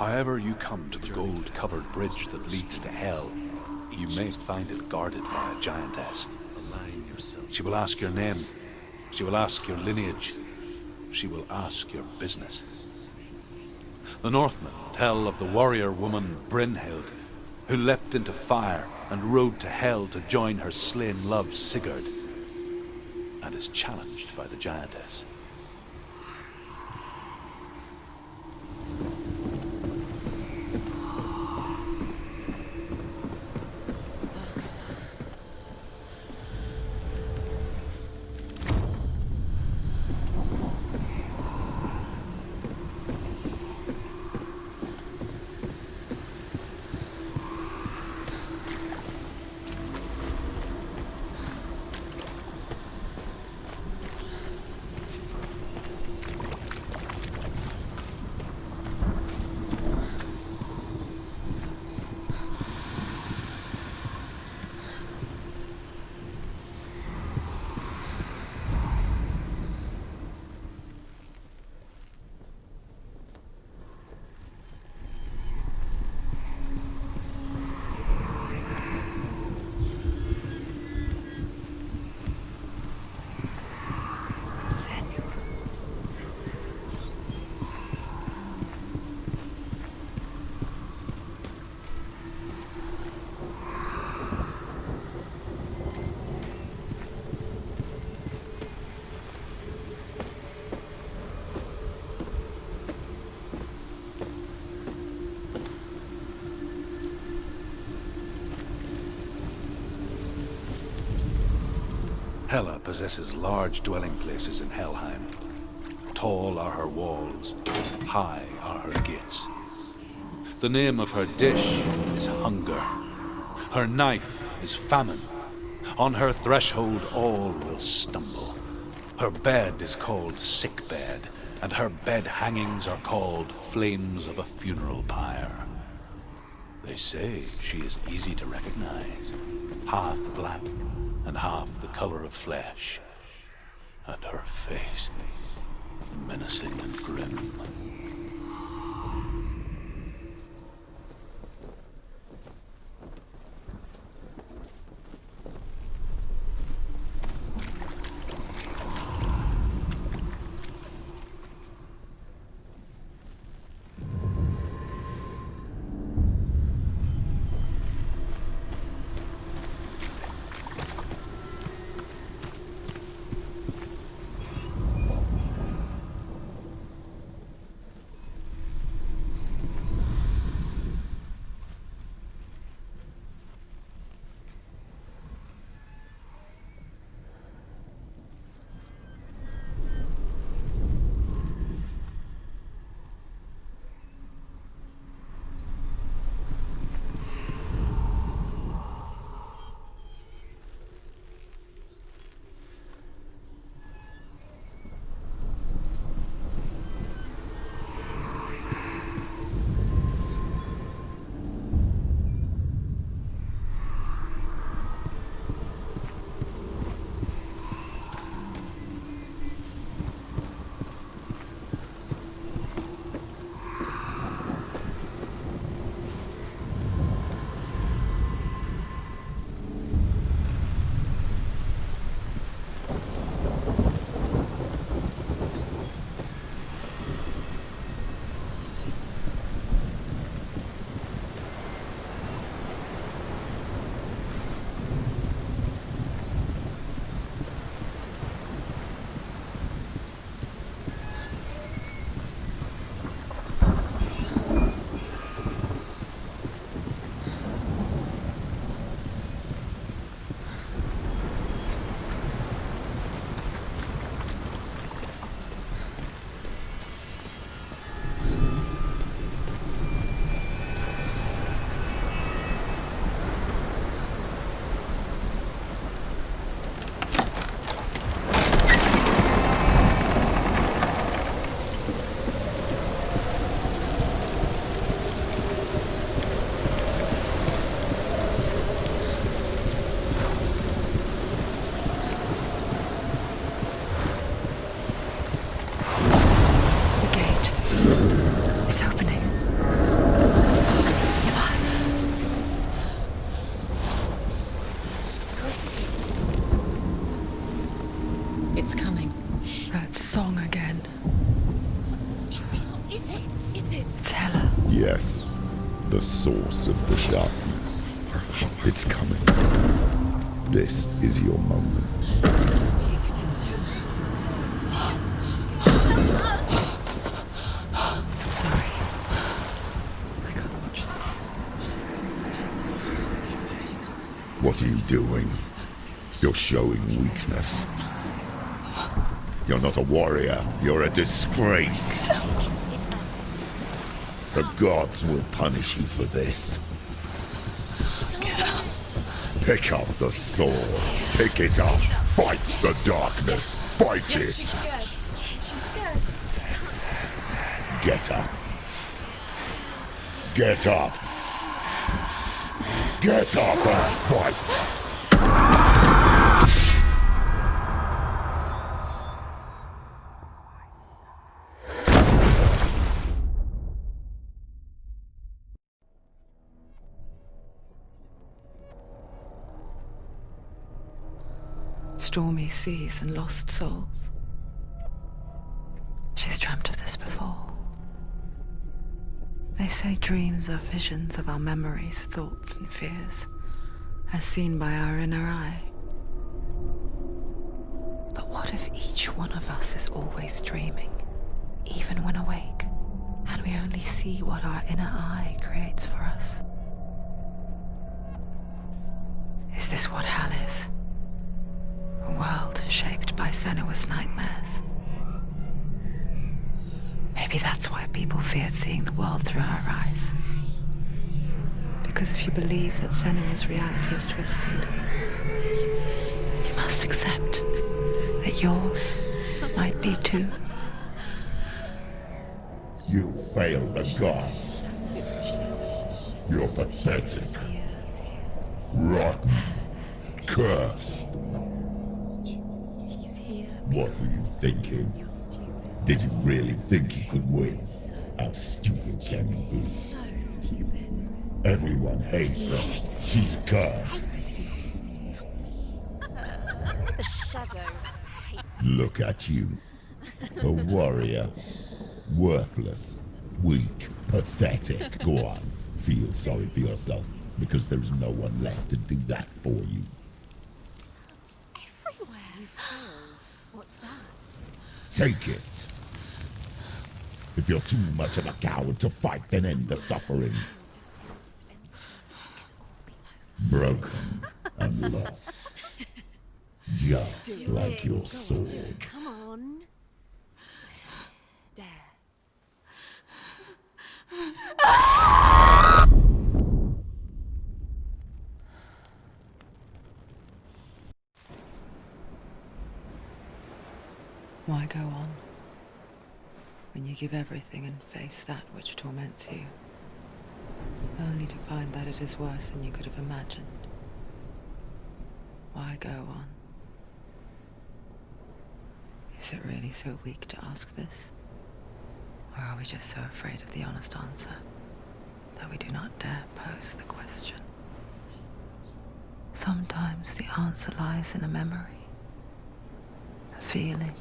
However you come to the gold-covered bridge that leads to Hell, you may find it guarded by a giantess. She will ask your name. She will ask your lineage. She will ask your business. The Northmen tell of the warrior woman Brynhild, who leapt into fire and rode to Hell to join her slain love Sigurd, and is challenged by the giantess. Hela possesses large dwelling places in Helheim. Tall are her walls, high are her gates. The name of her dish is hunger. Her knife is famine. On her threshold all will stumble. Her bed is called sick bed, and her bed hangings are called flames of a funeral pyre. They say she is easy to recognize, half black and half the color of flesh, and her face menacing and grim. The source of the darkness. It's coming. This is your moment. I'm sorry. I can't watch this. What are you doing? You're showing weakness. You're not a warrior. You're a disgrace. The gods will punish you for this. Pick up the sword. Pick it up. Fight the darkness. Fight it. Get up. Get up. Get up and fight. Stormy seas and lost souls. She's dreamt of this before. They say dreams are visions of our memories, thoughts and fears, as seen by our inner eye. But what if each one of us is always dreaming, even when awake, and we only see what our inner eye creates for us? Is this what hell is? A world shaped by Senua's nightmares. Maybe that's why people feared seeing the world through her eyes. Because if you believe that Senua's reality is twisted, you must accept that yours might be too. You fail the gods. You're pathetic. Rotten. Cursed. What were you thinking? Did you really think you could win? How stupid can you be? So stupid. Everyone hates her. She's cursed. The shadow hates. Look at you. A warrior. Worthless. Weak. Pathetic. Go on. Feel sorry for yourself, because there is no one left to do that for you. Everywhere. You failed. What's that? Take it. If you're too much of a coward to fight, then end the suffering. Broken and lost. Just like your sword. Come on. Dare. Why go on when you give everything and face that which torments you, only to find that it is worse than you could have imagined? Why go on? Is it really so weak to ask this? Or are we just so afraid of the honest answer that we do not dare pose the question? Sometimes the answer lies in a memory, a feeling,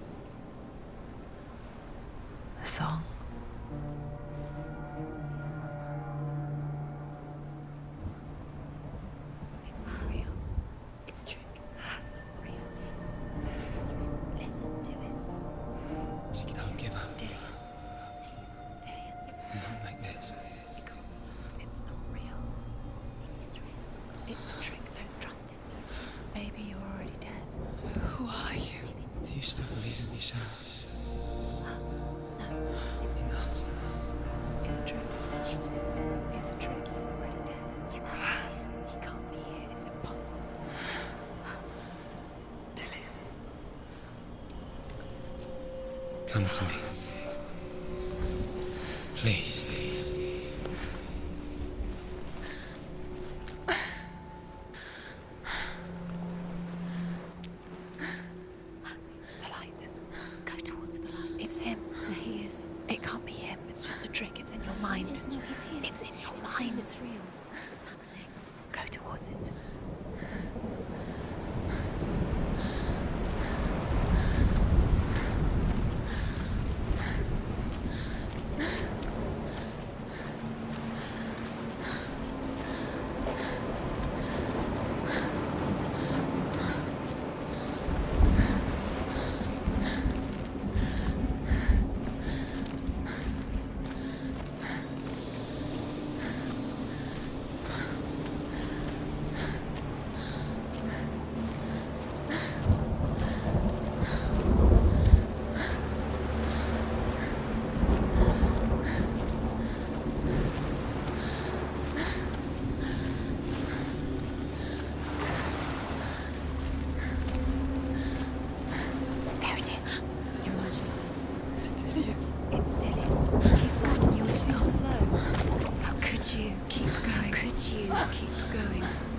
a song. It's not real. It's a trick. It's not real. It's real. Listen to it. Don't give up. Dillian. It's Not like this. It's not real. It is real. It's a trick. Don't trust it. Maybe you're already dead. Who are you? Do you still believe in yourself? No, it's not. It's a trick. It's a trick. He's already dead. He can't be here. It's impossible. Dillian. Come to me. Please. The light. Go towards the light. It's him. There he is. It can't be him. It's just a trick. It's in your mind. No, he's here. It's in your mind. It's real. It's happening. Go towards it.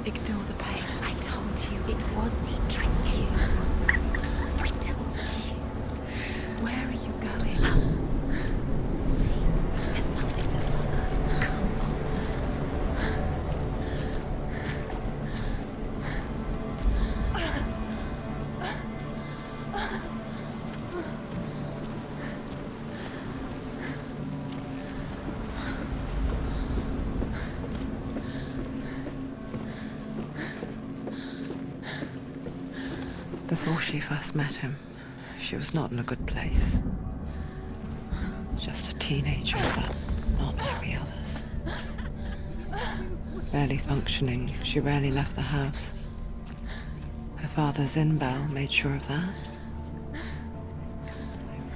Ignore the pain. I told you it wasn't to trick you. I told you. Where are you going? See, there's nothing to follow. Come on. Before she first met him, she was not in a good place. Just a teenager, but not like the others. Barely functioning, she rarely left the house. Her father's in-bell made sure of that.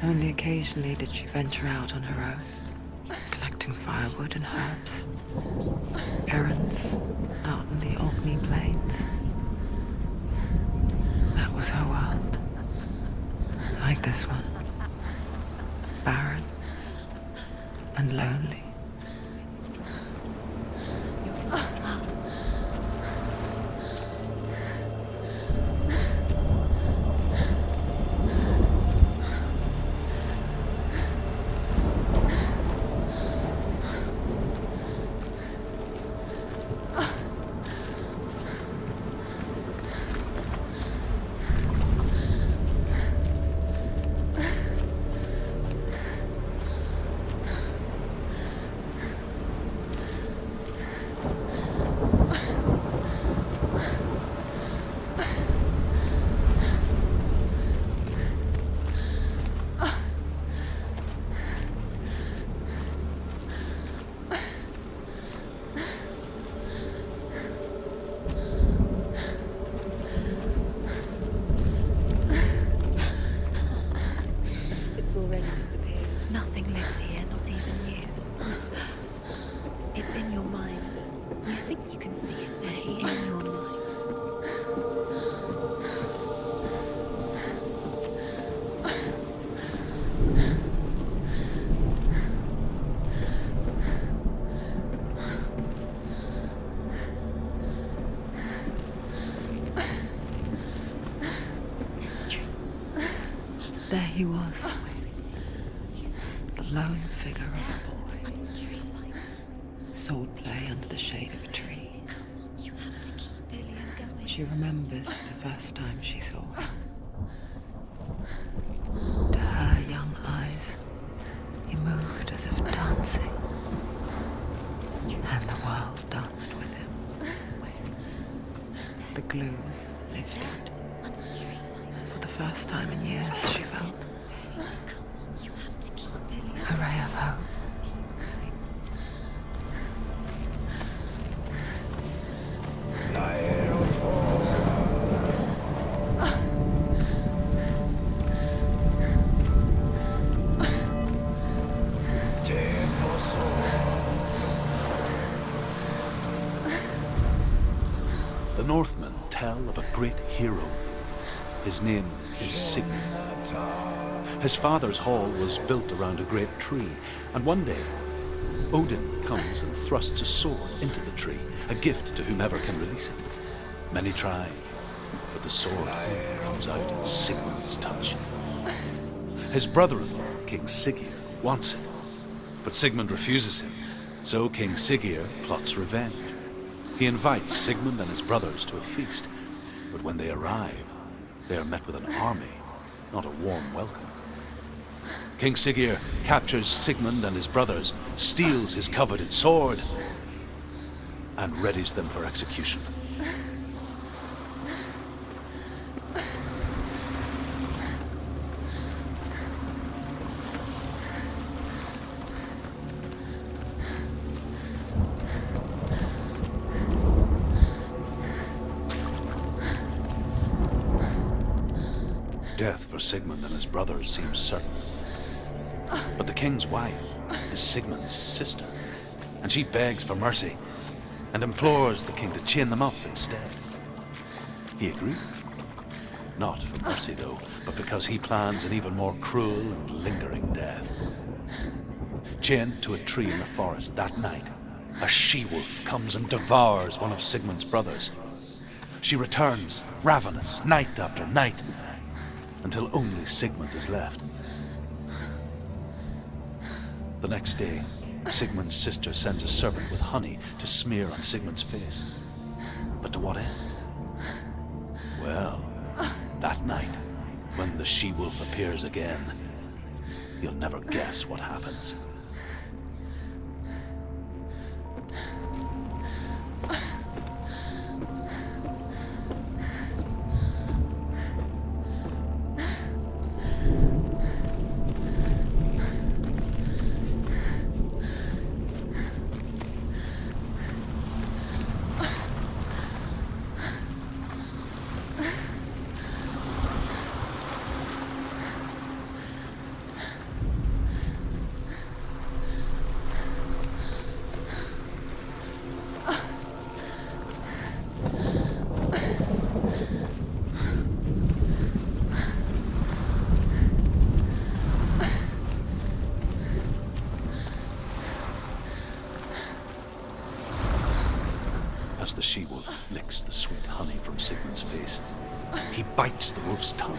Only occasionally did she venture out on her own, collecting firewood and herbs. Errands out in the Orkney Plains. That was her world. Like this one. Barren and lonely. Nothing lives here, not even you. It's in your mind. You think you can see it, but it's in your mind. There he was. The lone figure of a boy. Sword play under the shade of a tree. She remembers the first time she saw him. To her young eyes, he moved as if dancing. And the world danced with him. The gloom lifted. For the first time in years, she felt a ray of hope. The Northmen tell of a great hero. His name is Sigmund. His father's hall was built around a great tree, and one day Odin comes and thrusts a sword into the tree, a gift to whomever can release it. Many try, but the sword comes out in Sigmund's touch. His brother-in-law, King Siggeir, wants it, but Sigmund refuses him, so King Siggeir plots revenge. He invites Sigmund and his brothers to a feast, but when they arrive, they are met with an army, not a warm welcome. King Siggeir captures Sigmund and his brothers, steals his coveted sword, and readies them for execution. Death for Sigmund and his brothers seems certain. But the king's wife is Sigmund's sister, and she begs for mercy and implores the king to chain them up instead. He agrees. Not for mercy, though, but because he plans an even more cruel and lingering death. Chained to a tree in the forest that night, a she-wolf comes and devours one of Sigmund's brothers. She returns, ravenous, night after night, until only Sigmund is left. The next day, Sigmund's sister sends a servant with honey to smear on Sigmund's face. But to what end? Well, that night, when the she-wolf appears again, you'll never guess what happens. As the she-wolf licks the sweet honey from Sigmund's face, he bites the wolf's tongue.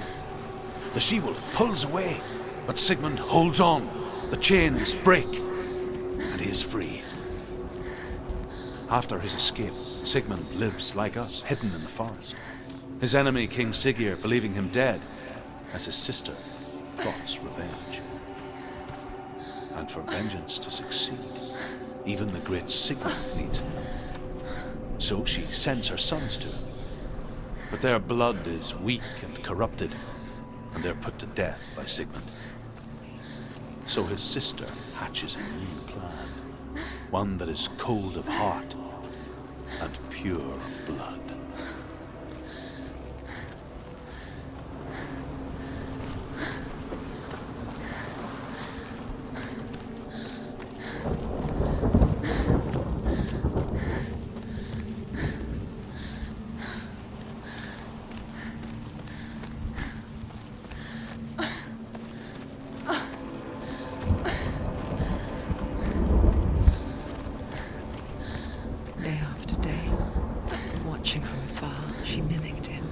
The she-wolf pulls away, but Sigmund holds on. The chains break, and he is free. After his escape, Sigmund lives like us, hidden in the forest. His enemy, King Siggeir, believing him dead, as his sister plots revenge. And for vengeance to succeed, even the great Sigmund needs help. So she sends her sons to him. But their blood is weak and corrupted, and they're put to death by Sigmund. So his sister hatches a new plan, one that is cold of heart and pure of blood. Day after day, watching from afar, she mimicked him,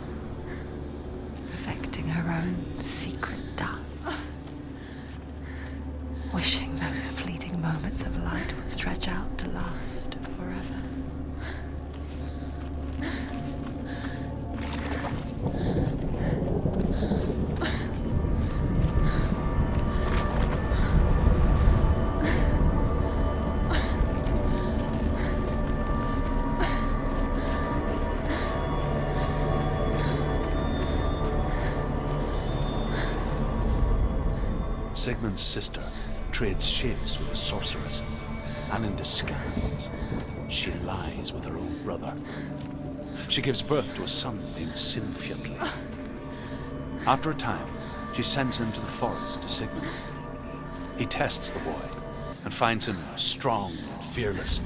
perfecting her own secret dance, wishing those fleeting moments of light would stretch out to last forever. Sigmund's sister trades shapes with a sorceress, and in disguise, she lies with her own brother. She gives birth to a son named Sinfjotli. After a time, she sends him to the forest to Sigmund. He tests the boy and finds him strong and fearless,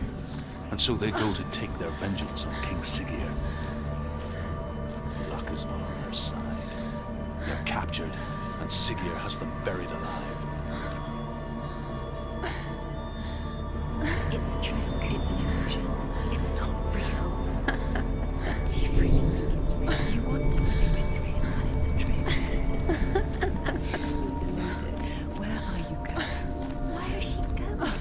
and so they go to take their vengeance on King Siggeir. Luck is not on their side. They're captured, and Siggeir has them buried alive. It's a trick. It's an illusion. It's not real. But you really think it's real? You want to believe it's real, but it's a trick. You're deluded. Where are you going? Where is she going?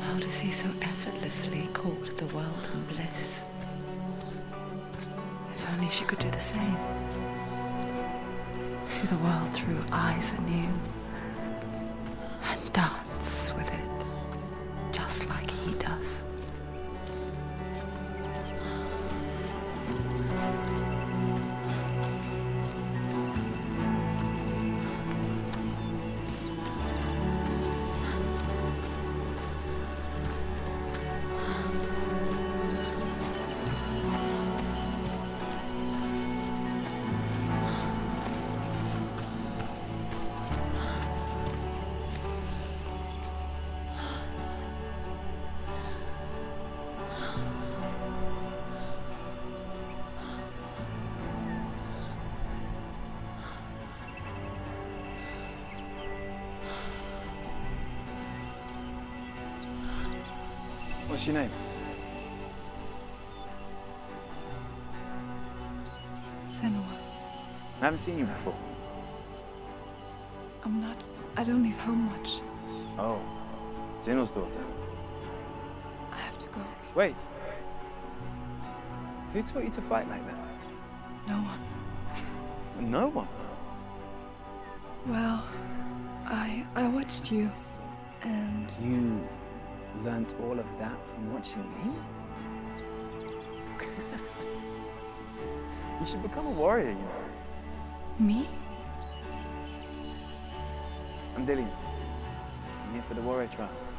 How does he so effortlessly court the world and bliss? If only she could do the same. See the world through eyes anew and dance with it, just like he does. What's your name? Senua. I haven't seen you before. I don't leave home much. Oh, Zeno's daughter. I have to go. Wait. Who taught you to fight like that? No one. No one. Well, I watched you, and You learnt all of that from watching me? You should become a warrior, you know. me? I'm Dillian. I'm here for the warrior trials.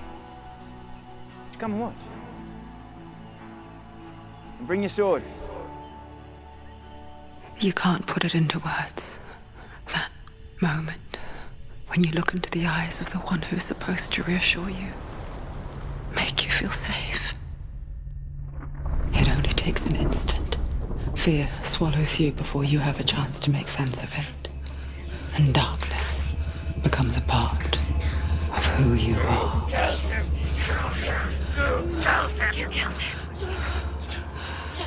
Just come and watch. And bring your sword. You can't put it into words. That moment when you look into the eyes of the one who's supposed to reassure you, make you feel safe. It only takes an instant. Fear swallows you before you have a chance to make sense of it. And darkness becomes a part of who you are. You killed him.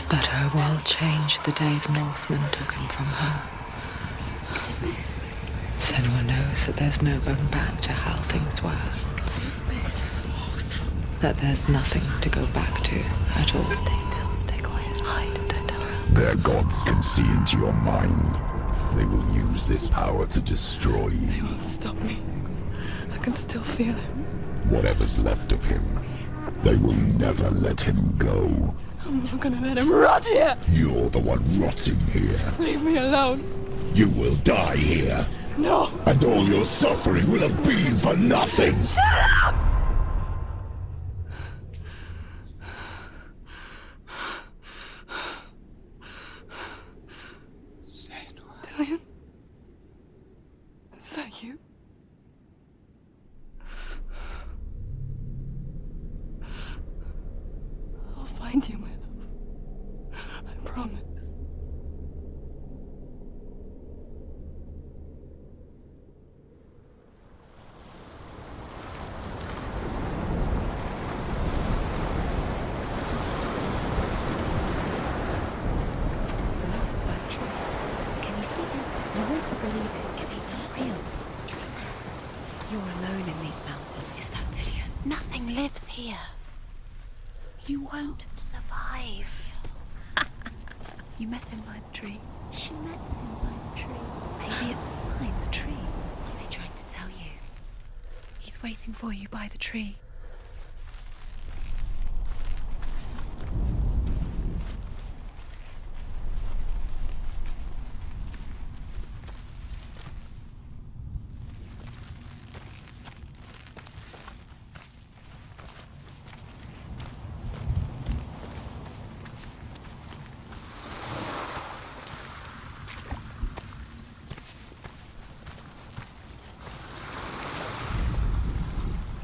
But her world changed the day the Northmen took him from her. Senua knows that there's no going back to how things were. That there's nothing to go back to at all. Stay still, stay quiet, hide, don't tell her. Their gods can see into your mind. They will use this power to destroy you. They won't stop me. I can still feel it. Whatever's left of him, they will never let him go. I'm not gonna let him rot here. You're the one rotting here. Leave me alone. You will die here. No. And all your suffering will have been for nothing. Dillian? Is that you? I'll find you, my love. I promise. Can you see him? You want to believe it. Is he not real? Is he there? You're alone in these mountains. Is that Dillian? Nothing lives here. You won't survive. You met him by the tree. She met him by the tree. Maybe it's a sign, the tree. What's he trying to tell you? He's waiting for you by the tree.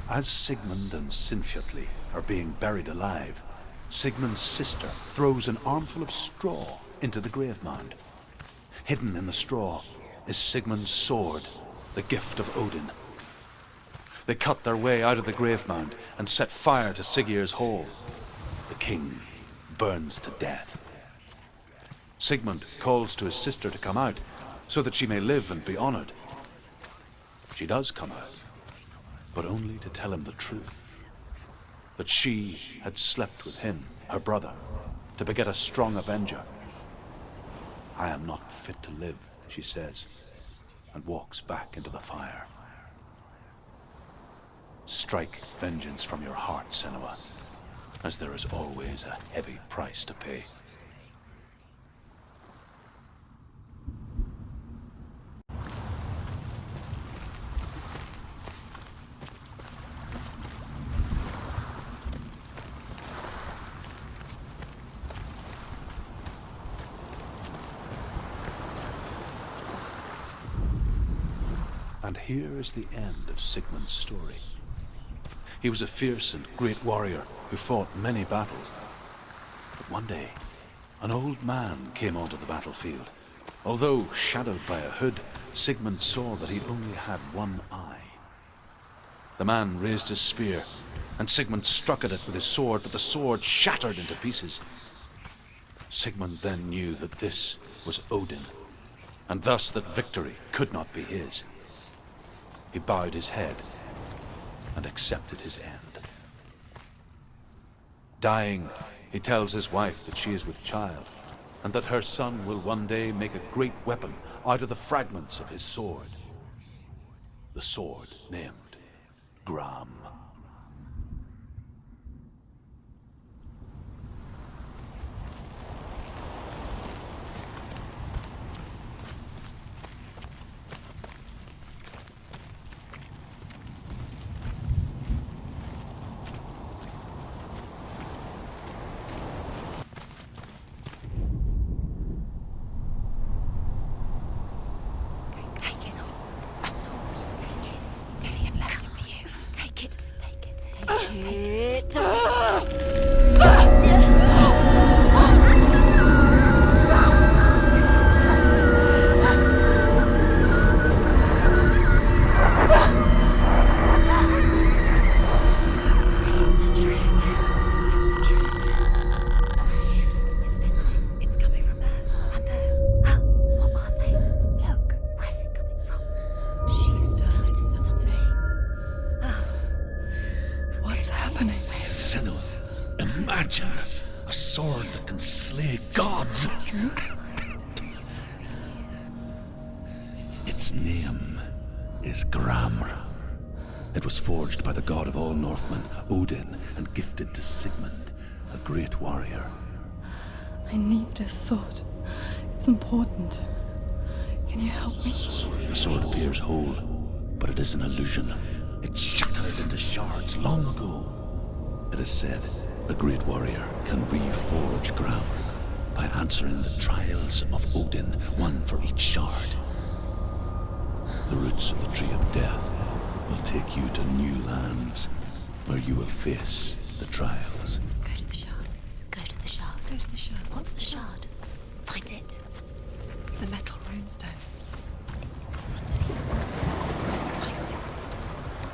As Sigmund and Sinfjotli are being buried alive, Sigmund's sister throws an armful of straw into the grave mound. Hidden in the straw is Sigmund's sword, the gift of Odin. They cut their way out of the grave mound and set fire to Siggeir's hall. The king burns to death. Sigmund calls to his sister to come out so that she may live and be honored. She does come out, but only to tell him the truth. That she had slept with him, her brother, to beget a strong avenger. I am not fit to live, she says, and walks back into the fire. Strike vengeance from your heart, Senua, as there is always a heavy price to pay. And here is the end of Sigmund's story. He was a fierce and great warrior who fought many battles. But one day, an old man came onto the battlefield. Although shadowed by a hood, Sigmund saw that he only had one eye. The man raised his spear and Sigmund struck at it with his sword, but the sword shattered into pieces. Sigmund then knew that this was Odin, and thus that victory could not be his. He bowed his head and accepted his end. Dying, he tells his wife that she is with child, and that her son will one day make a great weapon out of the fragments of his sword. The sword named Gram. Imagine a sword that can slay gods. Its name is Gramr. It was forged by the god of all Northmen, Odin, and gifted to Sigmund, a great warrior. I need this sword. It's important. Can you help me? The sword appears whole, but it is an illusion. It shattered into shards long ago. It is said a great warrior can reforge Gramr by answering the trials of Odin, one for each shard. The roots of the Tree of Death will take you to new lands where you will face the trials. Go to the shard. Go to the shard. Go to the shard. What's the shard? Find it. It's the metal runestone.